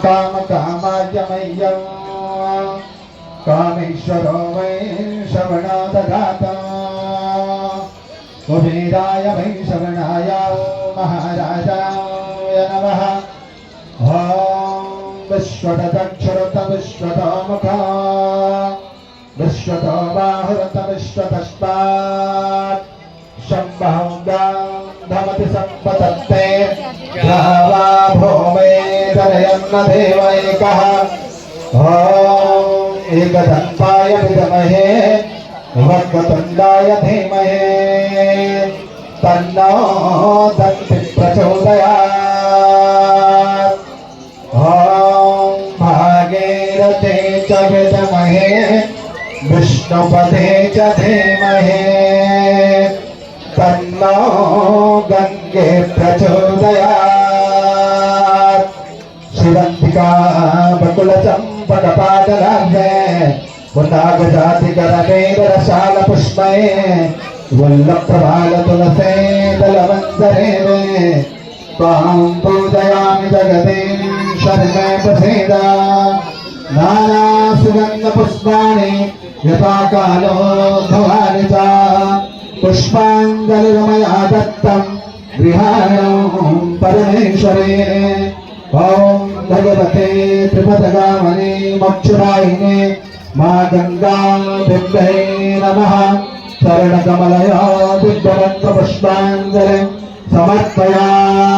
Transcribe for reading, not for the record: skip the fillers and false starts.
काम कामाय मह्यं कामेश्वरो वै श्रवणो ददातु कुबेराय वै श्रवणाय महाराजाय नमः। ॐ विश्वदक्षरत विश्वतोमुख विश्वतो बाहुरत विश्वतस्मात् शम्भं गन्धमति सम्पतत्ते ग्रहवा भूमे दरयन्न देवैकः। ॐ एकदन्ताय विद्महे वक्रतुण्डाय धीमहि तन्नो दन्ति प्रचोदयात्। ॐ भागीरथे च विद्महे विष्णुपदे च धीमहि तन्नो गंगे प्रचोदयात्। शिवंतिका बकुल चंपक पादलाभे पुनाग जाति करमेव रसाल पुष्पये वल्लभप्रभाल तुलसे दलवंदरे त्वां पूजयामि जगदीश्वरमे प्रसीद। नाना सुगंध पुष्पाणि यथा कालो भवानि च पुष्पाञ्जलिर्मया दत्तं गृहाणं परमेश्वरे। ॐ भगवते त्रिपदगामिने मोक्षदायिने मां गंगाम्बिकै नमः। चरणकमलया दिव्यमन्त्रपुष्पाञ्जलिं समर्पयामि।